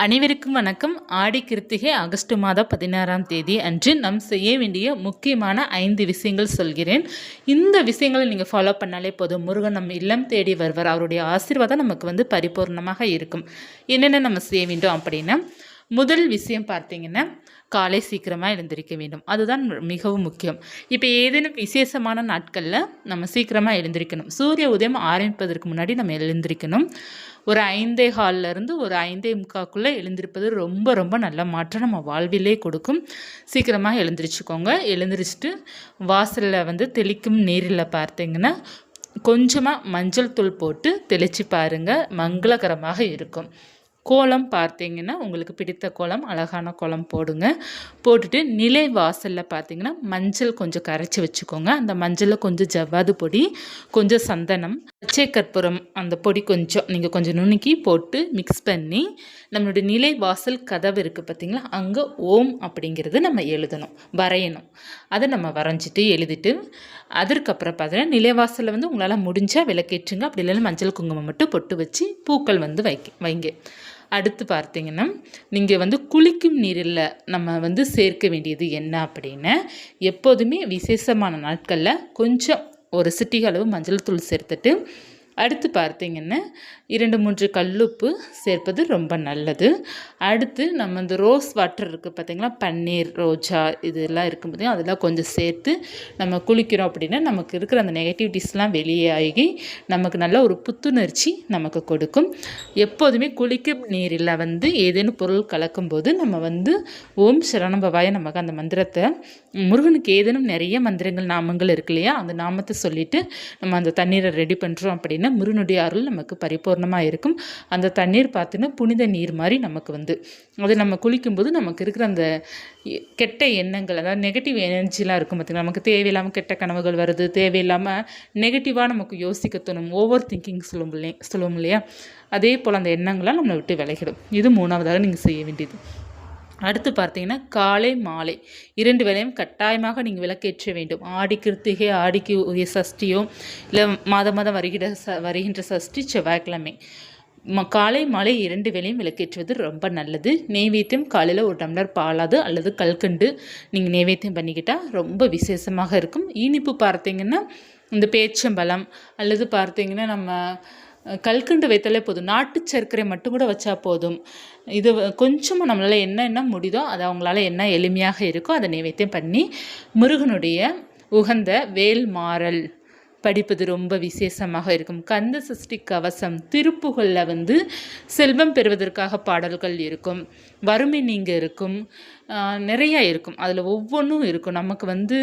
அனைவருக்கும் வணக்கம். ஆடி கிருத்திகை ஆகஸ்ட் மாதம் 16ஆம் தேதி அன்று நாம் செய்ய வேண்டிய முக்கியமான 5 விஷயங்கள் சொல்கிறேன். இந்த விஷயங்களை நீங்கள் ஃபாலோ பண்ணாலே போதும், முருகன் நம்ம இல்லம் தேடி வருவார். அவருடைய ஆசீர்வாதம் நமக்கு பரிபூர்ணமாக இருக்கும். என்னென்ன நம்ம செய்ய வேண்டும் அப்படின்னா, முதல் விஷயம் பார்த்தீங்கன்னா, காலை சீக்கிரமாக எழுந்திருக்க வேண்டும். அதுதான் மிகவும் முக்கியம். இப்போ ஏதேனும் விசேஷமான நாட்களில் நம்ம சீக்கிரமாக எழுந்திருக்கணும். சூரிய உதயம் ஆரம்பிப்பதற்கு முன்னாடி நம்ம எழுந்திருக்கணும். ஒரு 5:15 ஒரு 5:45 எழுந்திருப்பது ரொம்ப ரொம்ப நல்ல மாற்றம் நம்ம வாழ்விலே கொடுக்கும். சீக்கிரமாக எழுந்திரிச்சுக்கோங்க. எழுந்திரிச்சிட்டு வாசலில் தெளிக்கும் நீரில் பார்த்தீங்கன்னா கொஞ்சமாக மஞ்சள் தூள் போட்டு தெளித்து பாருங்கள், மங்களகரமாக இருக்கும். கோலம் பார்த்தீங்கன்னா உங்களுக்கு பிடித்த கோலம், அழகான கோலம் போடுங்க. போட்டுட்டு நிலை வாசலில் பார்த்தீங்கன்னா மஞ்சள் கொஞ்சம் கரைச்சி வச்சுக்கோங்க. அந்த மஞ்சளில் கொஞ்சம் ஜவ்வாது பொடி, கொஞ்சம் சந்தனம், பச்சை கற்பூரம், அந்த பொடி கொஞ்சம் நீங்கள் கொஞ்சம் நுணுக்கி போட்டு மிக்ஸ் பண்ணி நம்மளுடைய நிலை வாசல் கதவு இருக்குது பார்த்தீங்களா, அங்கே ஓம் அப்படிங்கிறது நம்ம எழுதணும், வரையணும். அதை நம்ம வரைஞ்சிட்டு எழுதிட்டு அதற்கப்புறம் பார்த்தீங்கன்னா நிலைவாசலில் உங்களால் முடிஞ்சால் விளக்கேற்றுங்க. அப்படி இல்லைன்னா மஞ்சள் குங்குமம் மட்டும் பொட்டு வச்சு பூக்கள் வைங்க. அடுத்து பார்த்தீங்கன்னா, நீங்கள் குளிக்கும் நீரில் நம்ம சேர்க்க வேண்டியது என்ன அப்படின்னா, எப்போதுமே விசேஷமான நாட்களில் கொஞ்சம் ஒரு சிட்டிகை அளவு மஞ்சள் தூள் சேர்த்துட்டு, அடுத்து பார்த்தீங்கன்னா 2-3 கல்லுப்பு சேர்ப்பது ரொம்ப நல்லது. அடுத்து நம்ம இந்த ரோஸ் வாட்டர் இருக்குது பார்த்தீங்களா, பன்னீர், ரோஜா இதெல்லாம் இருக்கும் பார்த்தீங்கன்னா, அதெல்லாம் கொஞ்சம் சேர்த்து நம்ம குளிக்கிறோம் அப்படின்னா நமக்கு இருக்கிற அந்த நெகட்டிவிட்டிஸ்லாம் வெளியாகி நமக்கு நல்ல ஒரு புத்துணர்ச்சி நமக்கு கொடுக்கும். எப்போதுமே குளிக்கும் நீரில் ஏதேனும் பொருள் கலக்கும்போது நம்ம ஓம் சரணபவாய நமக்கு அந்த மந்திரத்தை, முருகனுக்கு ஏதேனும் நிறைய மந்திரங்கள் நாமங்கள் இருக்கு இல்லையா, அந்த நாமத்தை சொல்லிவிட்டு நம்ம அந்த தண்ணீரை ரெடி பண்ணுறோம் அப்படின்னா முருகனுடைய அருள் நமக்கு பரிபூர்ணமாக இருக்கும். அந்த தண்ணீர் பார்த்தீங்கன்னா புனித நீர் மாதிரி நமக்கு அது நம்ம குளிக்கும்போது நமக்கு இருக்கிற அந்த கெட்ட எண்ணங்கள், அதாவது நெகட்டிவ் எனர்ஜிலாம் இருக்கும் பார்த்திங்கன்னா, நமக்கு தேவையில்லாமல் கெட்ட கனவுகள் வருது, தேவையில்லாமல் நெகட்டிவாக நமக்கு யோசிக்க தோணும், ஓவர் திங்கிங் சொல்லுவோம் இல்லையா, அதே போல் அந்த எண்ணங்கள்லாம் நம்மளை விட்டு விலகிடும். இது 3வதாக நீங்கள் செய்ய வேண்டியது. அடுத்து பார்த்தீங்கன்னா காலை மாலை 2 வேளையும் கட்டாயமாக நீங்கள் விளக்கேற்ற வேண்டும். ஆடி கிருத்திகை, ஆடிக்கு உரிய சஷ்டியோ இல்லை மாதம் வருகின்ற சஷ்டி செவ்வாய்க்கிழமை காலை மாலை 2 வேளையும் விளக்கேற்றுவது ரொம்ப நல்லது. நெய்வேத்தியம் காலையில் ஒரு டம்ளர் பாலாது அல்லது கல்கண்டு நீங்கள் நெய்வேத்தியம் பண்ணிக்கிட்டால் ரொம்ப விசேஷமாக இருக்கும். இனிப்பு பார்த்தீங்கன்னா இந்த பேச்சம்பழம் அல்லது பார்த்தீங்கன்னா நம்ம கல்கண்டு வைத்தாலே போதும், நாட்டு சர்க்கரை மட்டும் கூட வச்சா போதும். இது கொஞ்சமாக நம்மளால் என்ன முடியுதோ அதை அவங்களால என்ன எளிமையாக இருக்கோ அதை நைவேத்தியம் பண்ணி முருகனுடைய உகந்த வேல் மாறல் படிப்பது ரொம்ப விசேஷமாக இருக்கும். கந்த சஷ்டி கவசம், திருப்புகளில் செல்வம் பெறுவதற்காக பாடல்கள் இருக்கும், வறுமை நீங்க இருக்கும், நிறையா இருக்கும். அதில் ஒவ்வொன்றும் இருக்கும். நமக்கு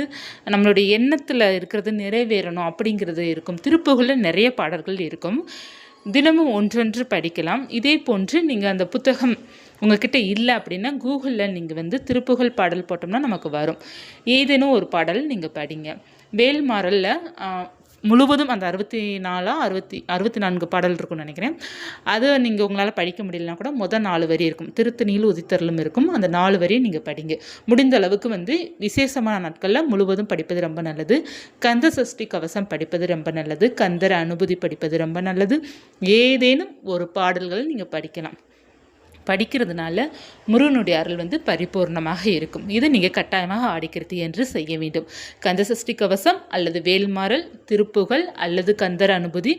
நம்மளுடைய எண்ணத்தில் இருக்கிறது நிறைவேறணும் அப்படிங்கிறது இருக்கும். திருப்புகளில் நிறைய பாடல்கள் இருக்கும். தினமும் ஒன்றொன்று படிக்கலாம். இதே போன்று நீங்கள் அந்த புத்தகம் உங்கள்கிட்ட இல்லை அப்படின்னா கூகுளில் நீங்கள் திருப்புகழ் பாடல் போட்டோம்னா நமக்கு வரும். ஏதேனும் ஒரு பாடல் நீங்கள் படிங்க. வேல்மாறலில் முழுவதும் அந்த 64 பாடல் இருக்கும்னு நினைக்கிறேன். அதை நீங்கள் உங்களால் படிக்க முடியலனா கூட முதல் 4 வரி இருக்கும், திருத்தணியில் உதித்தரலும் இருக்கும், அந்த 4 வரியை நீங்கள் படிங்க. முடிந்த அளவுக்கு விசேஷமான நாட்களில் முழுவதும் படிப்பது ரொம்ப நல்லது. கந்த சஷ்டி கவசம் படிப்பது ரொம்ப நல்லது. கந்தர அனுபூதி படிப்பது ரொம்ப நல்லது. ஏதேனும் ஒரு பாடல்கள் நீங்கள் படிக்கலாம். படிக்கிறதுனால முருகனுடைய அருள் பரிபூர்ணமாக இருக்கும். இதை நீங்கள் கட்டாயமாக ஆடிக்கிறது என்று செய்ய வேண்டும். கந்த சஷ்டி கவசம் அல்லது வேல்மாறல், திருப்புகழ் அல்லது கந்தர அனுபூதி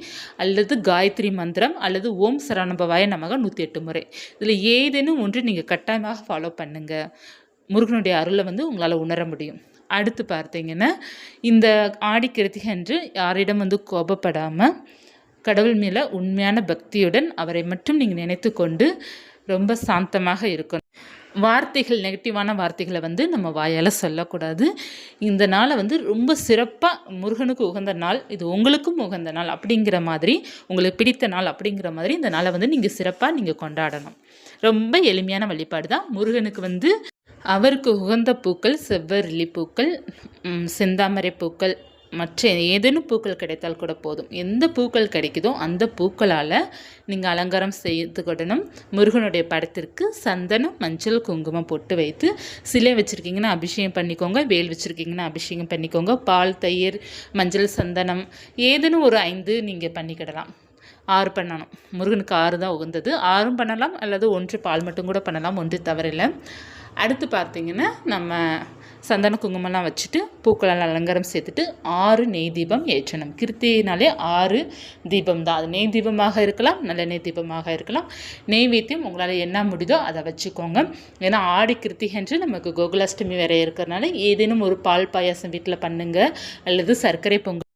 அல்லது காயத்ரி மந்திரம் அல்லது ஓம் சரணபவாய நமக 108 முறை. இதில் ஏதேனும் ஒன்று நீங்கள் கட்டாயமாக ஃபாலோ பண்ணுங்கள். முருகனுடைய அருளை உங்களால் உணர முடியும். அடுத்து பார்த்தீங்கன்னா இந்த ஆடி கிருத்திகை அன்று யாரிடம் கோபப்படாமல் கடவுள் மேலே உண்மையான பக்தியுடன் அவரை மட்டும் நீங்கள் நினைத்து கொண்டு ரொம்ப சாந்தமாக இருக்கணும். வார்த்தைகள், நெகட்டிவான வார்த்தைகளை நம்ம வாயால் சொல்லக்கூடாது. இந்த நாளை ரொம்ப சிறப்பாக முருகனுக்கு உகந்த நாள், இது உங்களுக்கும் உகந்த நாள் அப்படிங்கிற மாதிரி, உங்களுக்கு பிடித்த நாள் அப்படிங்கிற மாதிரி இந்த நாளை நீங்கள் சிறப்பாக நீங்கள் கொண்டாடணும். ரொம்ப எளிமையான வழிபாடு தான். முருகனுக்கு அவருக்கு உகந்த பூக்கள் செவ்வரளி பூக்கள், செந்தாமரை பூக்கள், மற்ற ஏதேனும் பூக்கள் கிடைத்தால் கூட போதும். எந்த பூக்கள் கிடைக்குதோ அந்த பூக்களால் நீங்கள் அலங்காரம் செய்துக்கிடணும். முருகனுடைய படத்திற்கு சந்தனம், மஞ்சள், குங்குமம் போட்டு வைத்து சிலை வச்சுருக்கீங்கன்னா அபிஷேகம் பண்ணிக்கோங்க. வேல் வச்சுருக்கீங்கன்னா அபிஷேகம் பண்ணிக்கோங்க. பால், தயிர், மஞ்சள், சந்தனம் ஏதேனும் ஒரு 5 நீங்கள் பண்ணிக்கிடலாம். 6 பண்ணணும். முருகனுக்கு 6 தான் உகந்தது. 6ம் பண்ணலாம், அல்லது 1 பால் மட்டும் கூட பண்ணலாம், ஒன்று தவறில்லை. அடுத்து பார்த்திங்கன்னா நம்ம சந்தன குங்குமம்லாம் வச்சுட்டு பூக்களால் அலங்காரம் சேர்த்துட்டு 6 நெய் தீபம் ஏற்றணும். கிருத்திகைனாலே 6 தீபம் தான். அது நெய் தீபமாக இருக்கலாம், நல்லெண்ணெய் தீபமாக இருக்கலாம். நெய்வேத்தியம் உங்களால் என்ன முடியுதோ அதை வச்சுக்கோங்க. ஏன்னா ஆடி கிருத்திகை நமக்கு கோகுலாஷ்டமி வேற இருக்கிறதுனால ஏதேனும் ஒரு பால் பாயாசம் வீட்டில் பண்ணுங்க, அல்லது சர்க்கரை பொங்கல்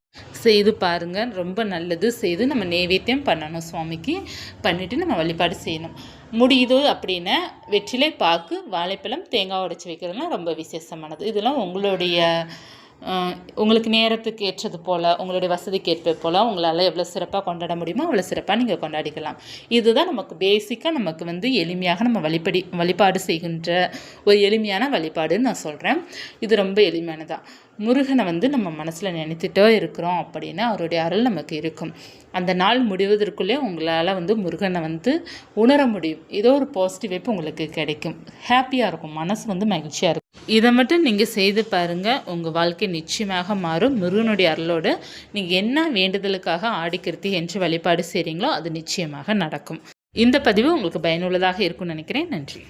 செய்து பாருங்கள். ரொம்ப நல்லது. செய்து நம்ம நெய்வேத்தியம் பண்ணணும், சுவாமிக்கு பண்ணிவிட்டு நம்ம வழிபாடு செய்யணும். முடியுதோ அப்படின்னா வெற்றிலை பாக்கு, வாழைப்பழம், தேங்காய் உடைச்சி வைக்கிறதுலாம் ரொம்ப விசேஷமானது. இதெல்லாம் உங்களுக்கு நேரத்துக்கு ஏற்றது போல், உங்களுடைய வசதிக்கு ஏற்ப போல் உங்களால் எவ்வளோ சிறப்பாக கொண்டாட முடியுமோ அவ்வளோ சிறப்பாக நீங்கள் கொண்டாடிக்கலாம். இதுதான் நமக்கு பேசிக்காக நமக்கு எளிமையாக நம்ம வழிபாடு செய்கின்ற ஒரு எளிமையான வழிபாடுன்னு நான் சொல்கிறேன். இது ரொம்ப எளிமையானதான். முருகனை நம்ம மனசில் நினைத்துட்டே இருக்கிறோம் அப்படின்னா அவருடைய அருள் நமக்கு இருக்கும். அந்த நாள் முடிவதற்குள்ளே உங்களால் முருகனை உணர முடியும். ஏதோ ஒரு பாசிட்டிவ் வைப்பு உங்களுக்கு கிடைக்கும். ஹாப்பியாக இருக்கும், மனசு மகிழ்ச்சியாக இருக்கும். இதை மட்டும் நீங்கள் செய்து பாருங்கள், உங்கள் வாழ்க்கை நிச்சயமாக மாறும். முருகனுடைய அருளோடு நீங்கள் என்ன வேண்டுதலுக்காக ஆடிக்கிருத்தி என்று வழிபாடு செய்கிறீங்களோ அது நிச்சயமாக நடக்கும். இந்த பதிவு உங்களுக்கு பயனுள்ளதாக இருக்கும்னு நினைக்கிறேன். நன்றி.